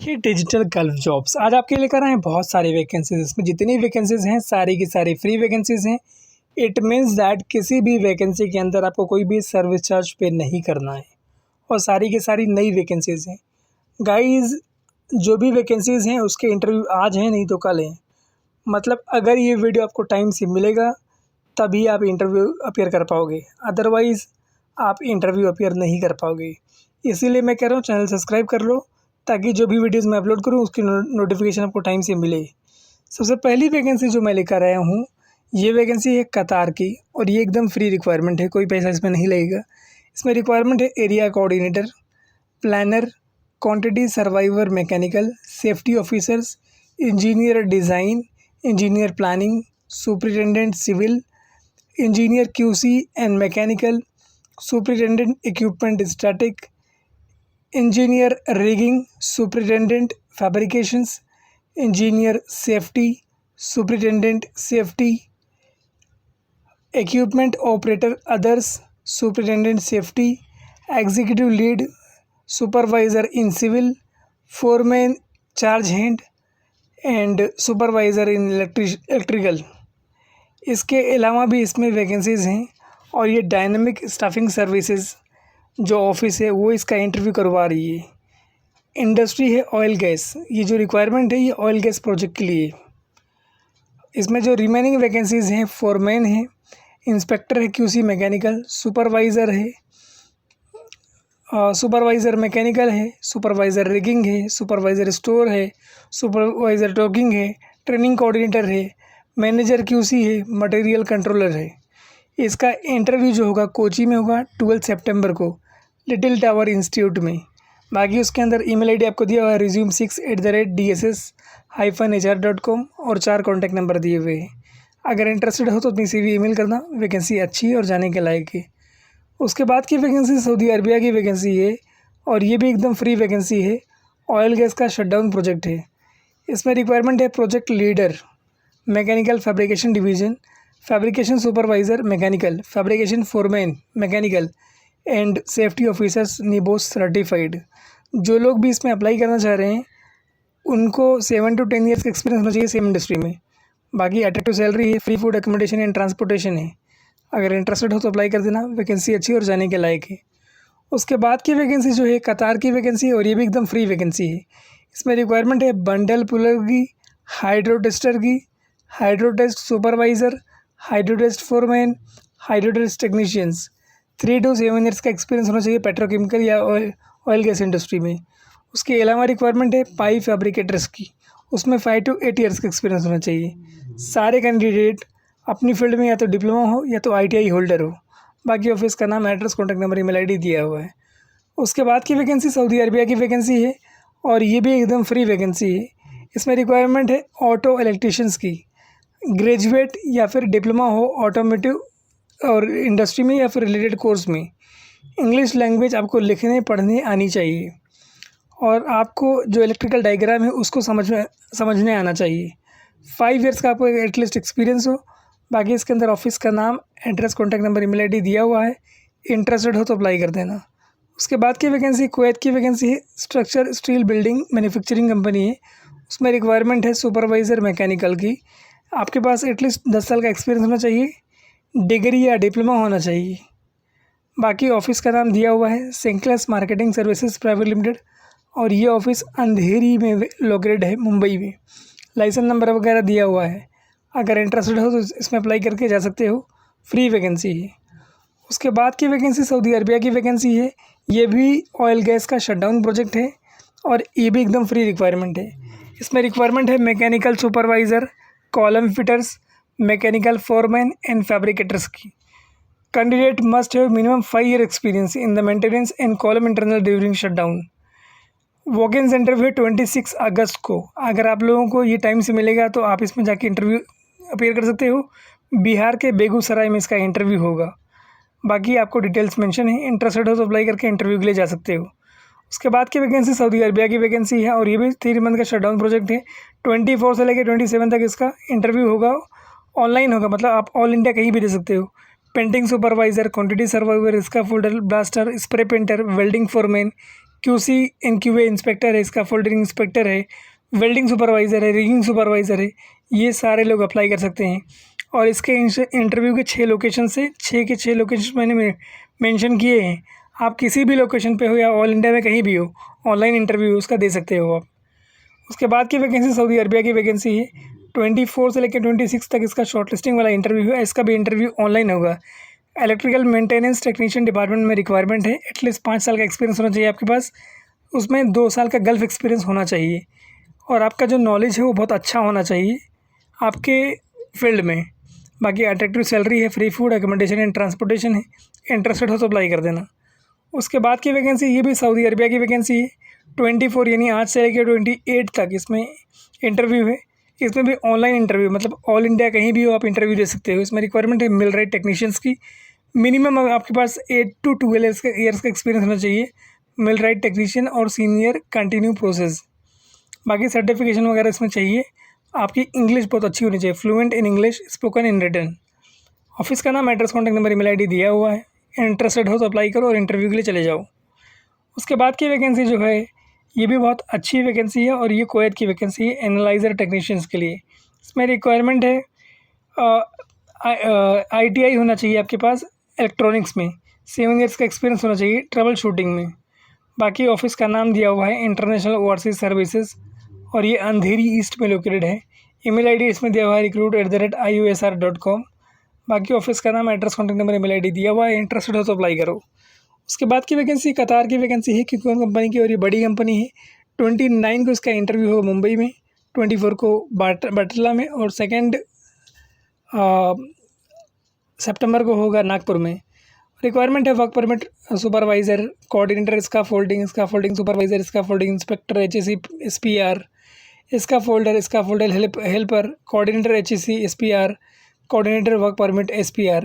ये digital gulf jobs आज आपके लिए लेकर आए हैं बहुत सारी वैकेंसीज। इसमें जितनी वैकेंसीज हैं सारी की सारी फ्री वैकेंसीज हैं। इट मीन्स दैट किसी भी वैकेंसी के अंदर आपको कोई भी सर्विस चार्ज पे नहीं करना है और सारी की सारी नई वैकेंसीज हैं। गाइस, जो भी वैकेंसीज हैं उसके इंटरव्यू आज हैं, नहीं तो कल हैं। मतलब अगर ये वीडियो आपको टाइम से मिलेगा तभी आप इंटरव्यू अपीयर कर पाओगे, अदरवाइज़ आप इंटरव्यू अपीयर नहीं कर पाओगे। इसीलिए मैं कह रहा हूँ चैनल सब्सक्राइब कर लो ताकि जो भी वीडियोज़ मैं अपलोड करूँ उसकी नोटिफिकेशन आपको टाइम से मिले। सबसे पहली वैकेंसी जो मैं लेकर आया हूँ ये वैकेंसी है कतार की और ये एकदम फ्री रिक्वायरमेंट है, कोई पैसा इसमें नहीं लगेगा। इसमें रिक्वायरमेंट है area coordinator, planner, quantity surveyor mechanical, safety officers, engineer design, engineer planning, superintendent civil, engineer QC and mechanical, superintendent equipment static, engineer rigging, superintendent fabrications, engineer safety, superintendent safety, equipment operator others, superintendent safety, executive lead, supervisor in civil, foreman charge hand and supervisor in electrical. इसके अलावा भी इसमें vacancies हैं और ये dynamic staffing services जो office है वो इसका इंटरव्यू करवा रही है। इंडस्ट्री है ऑयल गैस। ये जो रिक्वायरमेंट है ये ऑयल गैस प्रोजेक्ट के लिए। इसमें जो रिमेनिंग वैकेंसीज़ हैं फोरमैन है, इंस्पेक्टर है क्यूसी मैकेनिकल, सुपरवाइज़र है, सुपरवाइज़र मैकेनिकल है, सुपरवाइज़र रिगिंग है, सुपरवाइज़र स्टोर है, सुपरवाइज़र टॉकिंग है, ट्रेनिंग कोऑर्डिनेटर है, मैनेजर क्यूसी है, मटेरियल कंट्रोलर है। इसका इंटरव्यू जो होगा कोची में होगा 12 सितंबर को लिटिल टावर इंस्टीट्यूट में। बाकी उसके अंदर ईमेल आईडी आपको दिया हुआ है resume6@dss-hr.com और 4 कॉन्टैक्ट नंबर दिए हुए हैं। अगर इंटरेस्टेड हो तो अपनी CV ईमेल करना। वैकेंसी अच्छी है और जाने के लायक है। उसके बाद की वैकेंसी सऊदी अरबिया की वैकेंसी है और ये भी एकदम फ्री वैकेंसी है। ऑयल गैस का शटडाउन प्रोजेक्ट है। इसमें रिक्वायरमेंट है project leader, mechanical fabrication division, fabrication supervisor mechanical, fabrication foreman mechanical and safety officers निबोस certified. जो लोग भी इसमें अप्लाई करना चाह रहे हैं उनको 7 to 10 ईयर्स का एक्सपीरियंस होना चाहिए सेम इंडस्ट्री में। बाकी अट्रैक्टिव सैलरी है, free food accommodation and transportation है। अगर इंटरेस्टेड हो तो अप्लाई कर देना। वैकेंसी अच्छी और जाने के लायक है। उसके बाद की वैकेंसी जो है कतार की वैकेंसी और ये भी एकदम फ्री वैकेंसी है। इसमें रिक्वायरमेंट है बंडल पुलर की, हाइड्रो टेस्टर की, hydro test supervisor, hydro test foreman, hydro test technicians. 3 to 7 years का एक्सपीरियंस होना चाहिए पेट्रोकेमिकल या ऑयल गैस इंडस्ट्री में। उसके अलावा रिक्वायरमेंट है पाइप फैब्रिकेटर्स की, उसमें 5 to 8 ईयर्स का एक्सपीरियंस होना चाहिए। सारे कैंडिडेट अपनी फील्ड में या तो डिप्लोमा हो या तो ITI होल्डर हो। बाकी ऑफिस का नाम, address, contact number, email ID दिया हुआ है। उसके बाद की वैकेंसी सऊदी अरबिया की वैकेंसी है और ये भी एकदम फ्री वैकेंसी है। इसमें रिक्वायरमेंट है ऑटो इलेक्ट्रीशियंस की, ग्रेजुएट या फिर डिप्लोमा हो ऑटोमेटिव और इंडस्ट्री में या फिर रिलेटेड कोर्स में। इंग्लिश लैंग्वेज आपको लिखने पढ़ने आनी चाहिए और आपको जो इलेक्ट्रिकल डायग्राम है उसको समझने आना चाहिए। 5 ईयर्स का आपको एटलीस्ट एक्सपीरियंस हो। बाकी इसके अंदर ऑफिस का नाम, address, contact number, email ID दिया हुआ है। इंटरेस्टेड हो तो अप्लाई कर देना। उसके बाद की वैकेंसी कुवैत की वैकेंसी है, structure steel building manufacturing company है। उसमें रिक्वायरमेंट है सुपरवाइज़र मैकेनिकल की। आपके पास एटलीस्ट 10 साल का एक्सपीरियंस होना चाहिए, डिग्री या डिप्लोमा होना चाहिए। बाकी ऑफिस का नाम दिया हुआ है सेंक्लेस मार्केटिंग सर्विसेज प्राइवेट लिमिटेड और ये ऑफिस अंधेरी में लोकेटेड है, मुंबई में। लाइसेंस नंबर वगैरह दिया हुआ है। अगर इंटरेस्टेड हो तो इसमें अप्लाई करके जा सकते हो। फ्री वैकेंसी है। उसके बाद की वैकेंसी सऊदी अरबिया की वैकेंसी है। ये भी ऑयल गैस का शटडाउन प्रोजेक्ट है और ये भी एकदम फ्री रिक्वायरमेंट है। इसमें रिक्वायरमेंट है mechanical supervisor, column fitters, mechanical foreman and fabricators की। Candidate must have minimum 5 year experience in the maintenance and column internal during shutdown. Walk-in interview है 26 अगस्त को। अगर आप लोगों को ये टाइम से मिलेगा तो आप इसमें जाके इंटरव्यू अपीयर कर सकते हो। बिहार के बेगूसराय में इसका इंटरव्यू होगा। बाकी आपको डिटेल्स मेंशन है। इंटरेस्टेड हो तो अप्लाई करके इंटरव्यू के लिए जा सकते हो। उसके बाद की वैकेंसी सऊदी अरबिया की वैकेंसी है और ये भी 3 मंथ का शटडाउन प्रोजेक्ट है। 24 से लेकर 27 तक इसका इंटरव्यू होगा। ऑनलाइन होगा, मतलब आप ऑल इंडिया कहीं भी दे सकते हो। पेंटिंग सुपरवाइज़र, क्वांटिटी सर्वाइवर, इसका folder blaster, spray painter, welding foreman, QC and QA inspector है, इसका फोल्डरिंग इंस्पेक्टर है, वेल्डिंग सुपरवाइज़र है, रिगिंग सुपरवाइज़र है, ये सारे लोग अप्लाई कर सकते हैं। और इसके इंटरव्यू के 6 लोकेशन से 6 के 6 लोकेशन मैंने मेंशन किए हैं। आप किसी भी लोकेशन पे हो या ऑल इंडिया में कहीं भी हो, ऑनलाइन इंटरव्यू उसका दे सकते हो आप। उसके बाद की वैकेंसी सऊदी अरबिया की वैकेंसी है। 24 से लेकर 26 तक इसका शॉर्ट लिस्टिंग वाला इंटरव्यू है। इसका भी इंटरव्यू ऑनलाइन होगा। इलेक्ट्रिकल मेंटेनेंस टेक्नीशियन डिपार्टमेंट में रिक्वायरमेंट है। एटलीस्ट 5 साल का एक्सपीरियंस होना चाहिए आपके पास। उसमें 2 साल का गल्फ एक्सपीरियंस होना चाहिए और आपका जो नॉलेज है वो बहुत अच्छा होना चाहिए आपके फील्ड में। बाकी अट्रैक्टिव सैलरी है, free food, accommodation and transportation है। इंटरेस्टेड हो तो अप्लाई कर देना। उसके बाद की वैकेंसी ये भी सऊदी अरबिया की वैकेंसी है। 24 यानी आज से लेकर 28 तक इसमें इंटरव्यू है। इसमें भी ऑनलाइन इंटरव्यू, मतलब ऑल इंडिया कहीं भी हो आप इंटरव्यू दे सकते हो। इसमें रिक्वायरमेंट है मिलराइट टेक्नीशियंस की। मिनिमम आपके पास 8 to 12 ईयर्स का एक्सपीरियंस होना चाहिए मिलराइट टेक्नीशियन और सीनियर कंटिन्यू प्रोसेस। बाकी सर्टिफिकेशन वगैरह इसमें चाहिए। आपकी इंग्लिश बहुत अच्छी होनी चाहिए, fluent in English, spoken in written. Office का नाम, address, contact number, email ID दिया हुआ है। इंटरेस्टेड हो तो अप्लाई करो और इंटरव्यू के लिए चले जाओ। उसके बाद की वैकेंसी जो है ये भी बहुत अच्छी वैकेंसी है और ये कुवैत की वैकेंसी है एनालाइज़र टेक्नीशियंस के लिए। इसमें रिक्वायरमेंट है ITI होना चाहिए आपके पास इलेक्ट्रॉनिक्स में, 7 ईयर्स का एक्सपीरियंस होना चाहिए ट्रबल शूटिंग में। बाकी ऑफिस का नाम दिया हुआ है इंटरनेशनल ओवरसीज सर्विसेज और ये अंधेरी ईस्ट में लोकेटेड है। ईमेल आईडी इसमें दिया हुआ है recruit@iosr.com। बाकी ऑफिस का नाम, address, contact number, email ID दिया हुआ है। इंटरेस्टेड हो तो अप्लाई करो। उसके बाद की वैकेंसी कतार की वैकेंसी है, क्योंकि कंपनी की और ये बड़ी कंपनी है। 29 को इसका इंटरव्यू होगा मुंबई में, 24 को बाटला में और 2 सितंबर को होगा नागपुर में। रिक्वायरमेंट है work permit supervisor, coordinator, scaffolding supervisor, scaffolding inspector, HSE SPR, scaffolder helper, coordinator HSE SPR, coordinator work permit SPR।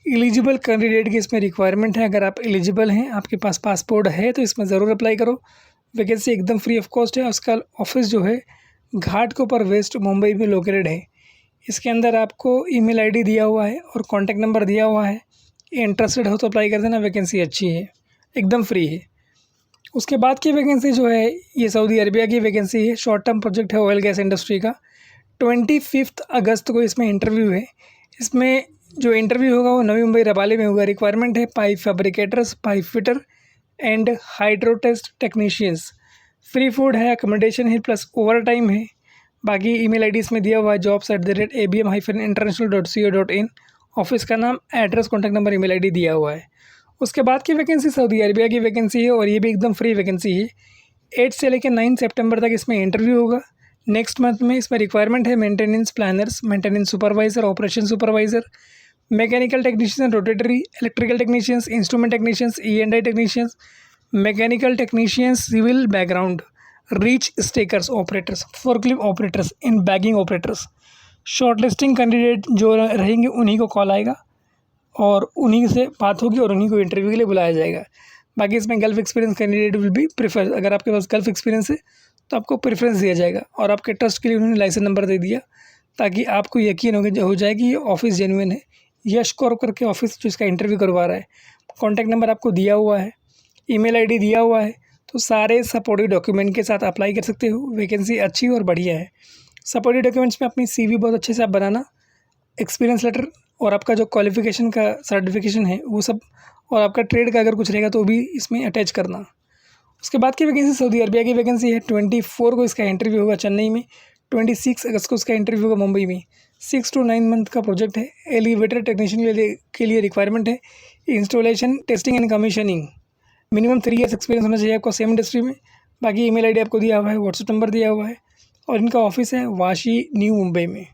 Eligible candidate की इसमें रिक्वायरमेंट है। अगर आप एलिजिबल हैं, आपके पास पासपोर्ट है तो इसमें ज़रूर अप्लाई करो। वैकेंसी एकदम फ्री ऑफ कॉस्ट है। उसका ऑफिस जो है घाटकोपर वेस्ट मुंबई में लोकेटेड है। इसके अंदर आपको ईमेल आईडी दिया हुआ है और कॉन्टैक्ट नंबर दिया हुआ है। इंटरेस्टेड हो तो अप्लाई कर देना। वैकेंसी अच्छी है, एकदम फ्री है। उसके बाद की वैकेंसी जो है ये सऊदी अरबिया की वैकेंसी है। शॉर्ट टर्म प्रोजेक्ट है ऑयल गैस इंडस्ट्री का। 25 अगस्त को इसमें इंटरव्यू है। इसमें जो इंटरव्यू होगा वो नवी मुंबई रबाले में होगा। रिक्वायरमेंट है pipe fabricators, pipe fitter and hydrotest technicians. Free food है, अकोमोडेशन है, प्लस ओवर टाइम है। बाकी ईमेल आईडी इसमें दिया हुआ है jobs@abm-international.co.in। ऑफिस का नाम, address, contact number, email ID दिया हुआ है। उसके बाद की वैकेंसी सऊदी अरबिया की वैकेंसी है और ये भी एकदम फ्री वैकेंसी है। 8 से लेकर 9 सितंबर तक इसमें इंटरव्यू होगा। नेक्स्ट मंथ में इसमें रिक्वायरमेंट है maintenance planners, maintenance supervisor, operation supervisor, mechanical technician, rotary, electrical technicians, instrument technicians, E&I technicians, mechanical technicians, civil background, reach stackers operators, forklift operators, in bagging operators. Short listing candidate जो रहेंगे उन्हीं को call आएगा और उन्हीं से बात होगी और उन्हीं को इंटरव्यू के लिए बुलाया जाएगा। बाकी इसमें gulf experience candidate will be prefer. अगर आपके पास गल्फ एक्सपीरियंस है तो आपको प्रेफरेंस दिया जाएगा और आपके ट्रस्ट के लिए उन्होंने लाइसेंस नंबर दे दिया ताकि आपको यकीन हो जाए कि ये ऑफिस जेन्युइन है। यश कौर करके ऑफिस जो इसका इंटरव्यू करवा रहा है। कॉन्टैक्ट नंबर आपको दिया हुआ है, ईमेल आईडी दिया हुआ है। तो सारे सपोर्टिव डॉक्यूमेंट के साथ अप्लाई कर सकते हो। वैकेंसी अच्छी और बढ़िया है। सपोर्टिव डॉक्यूमेंट्स में अपनी CV बहुत अच्छे से आप बनाना, एक्सपीरियंस लेटर और आपका जो क्वालिफिकेशन का सर्टिफिकेशन है वो सब, और आपका ट्रेड का अगर कुछ रहेगा तो भी इसमें अटैच करना। उसके बाद की वैकेंसी सऊदी अरबिया की वैकेंसी है। 24 को इसका इंटरव्यू होगा चेन्नई में। 26 अगस्त को इसका इंटरव्यू होगा मुंबई में। 6 to 9 मंथ का प्रोजेक्ट है। एलिवेटर टेक्नीशियन के लिए रिक्वायरमेंट है installation, testing and commissioning. Minimum 3 years experience होना चाहिए आपको सेम इंडस्ट्री में। बाकी ईमेल आईडी आपको दिया हुआ है, व्हाट्सएप नंबर दिया हुआ है और इनका ऑफिस है वाशी न्यू मुंबई में।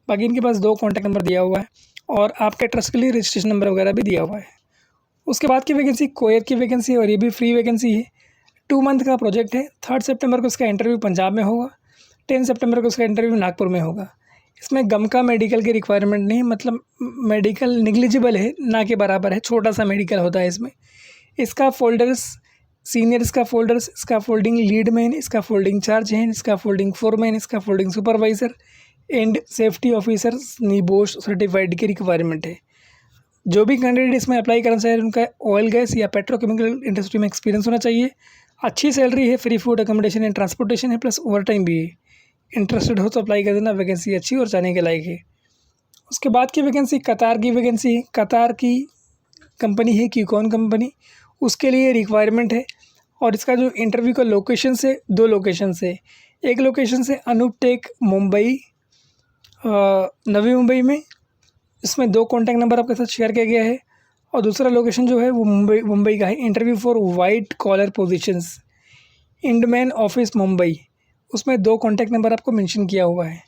बाकी इनके पास 2 कॉन्टैक्ट नंबर दिया हुआ है और आपके ट्रस्ट के लिए रजिस्ट्रेशन नंबर वगैरह भी दिया हुआ है। उसके बाद की वैकेंसी कुवैत की वैकेंसी है और ये भी फ्री वैकेंसी है। 2 मंथ का प्रोजेक्ट है। 3 सितंबर को इसका इंटरव्यू पंजाब में होगा। 10 सितंबर को इसका इंटरव्यू नागपुर में होगा। इसमें गम का मेडिकल की रिक्वायरमेंट नहीं, मतलब मेडिकल निग्लिजिबल है, ना के बराबर है, छोटा सा मेडिकल होता है इसमें। Scaffolders, senior scaffolders, scaffolding lead man, scaffolding charge hand, scaffolding foreman, scaffolding supervisor and safety officer NEBOSH certified की रिक्वायरमेंट है। जो भी कैंडिडेट इसमें अप्लाई करना चाहिए उनका ऑयल गैस या पेट्रोकेमिकल इंडस्ट्री में एक्सपीरियंस होना चाहिए। अच्छी सैलरी है, free food accommodation and transportation है, प्लस ओवर टाइम भी है। इंटरेस्टेड हो तो अप्लाई कर देना, वैकेंसी अच्छी और जाने के लायक है। उसके बाद की वैकेंसी कतार की वैकेंसी है। कतार की कंपनी है, क्यूकॉन कंपनी, उसके लिए रिक्वायरमेंट है। और इसका जो इंटरव्यू का लोकेशन से 2 लोकेशन से, एक लोकेशन से अनूप टेक मुंबई, नवी मुंबई में, इसमें 2 कॉन्टैक्ट नंबर आपके साथ शेयर किया गया है। और दूसरा लोकेशन जो है वो मुंबई का है। Interview for white collar positions, Indman office Mumbai, उसमें 2 कॉन्टैक्ट नंबर आपको मेंशन किया हुआ है।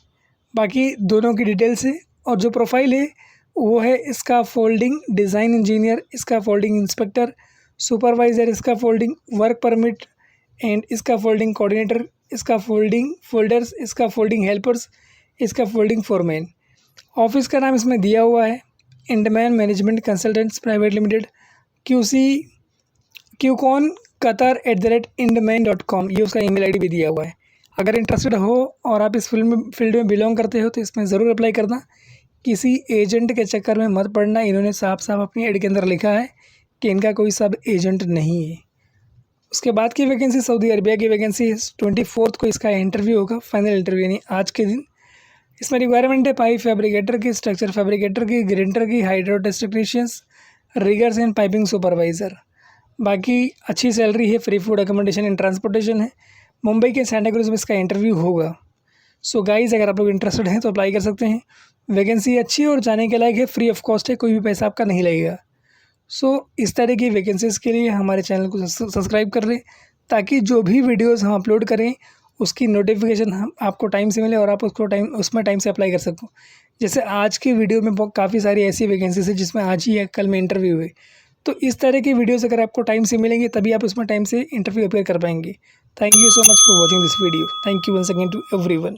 बाकी दोनों की डिटेल्स है। और जो प्रोफाइल है वो है scaffolding design engineer, scaffolding inspector, supervisor, scaffolding work permit and scaffolding coordinator, scaffolding folders, scaffolding helpers, scaffolding foreman. Office का नाम इसमें दिया हुआ है Indman management consultants private limited, QCON Qatar @indman.com, ये उसका email ID भी दिया हुआ है। अगर इंटरेस्टेड हो और आप इस फील्ड में बिलोंग करते हो तो इसमें ज़रूर अप्लाई करना। किसी एजेंट के चक्कर में मत पड़ना। इन्होंने साफ साफ अपनी ऐड के अंदर लिखा है कि इनका कोई सब एजेंट नहीं है। उसके बाद की वैकेंसी सऊदी अरबिया की वैकेंसी 24 को इसका इंटरव्यू होगा, फाइनल इंटरव्यू यानी आज के दिन। इसमें रिक्वायरमेंट है पाइप फैब्रिकेटर की, स्ट्रक्चर फैब्रिकेटर की, ग्रेंटर की, hydro test technicians, riggers and piping supervisor. बाकी अच्छी सैलरी है, free food accommodation and transportation है। मुंबई के सेंटा क्रूज में इसका इंटरव्यू होगा। सो गाइज़, अगर आप लोग इंटरेस्टेड हैं तो अप्लाई कर सकते हैं। वैकेंसी अच्छी और जाने के लायक है, फ्री ऑफ कॉस्ट है, कोई भी पैसा आपका नहीं लगेगा। सो इस तरह की वैकेंसीज़ के लिए हमारे चैनल को सब्सक्राइब कर लें, ताकि जो भी वीडियोज़ हम अपलोड करें उसकी नोटिफिकेशन हम आपको टाइम से मिले और आप उसमें टाइम से अप्लाई कर सको। जैसे आज की वीडियो में काफ़ी सारी ऐसी वैकेंसीज है जिसमें आज ही या कल में इंटरव्यू हुए। तो इस तरह की वीडियोज़ अगर आपको टाइम से मिलेंगे तभी आप उसमें टाइम से इंटरव्यू अपेयर कर पाएंगे। Thank you so much for watching this video. Thank you once again to everyone.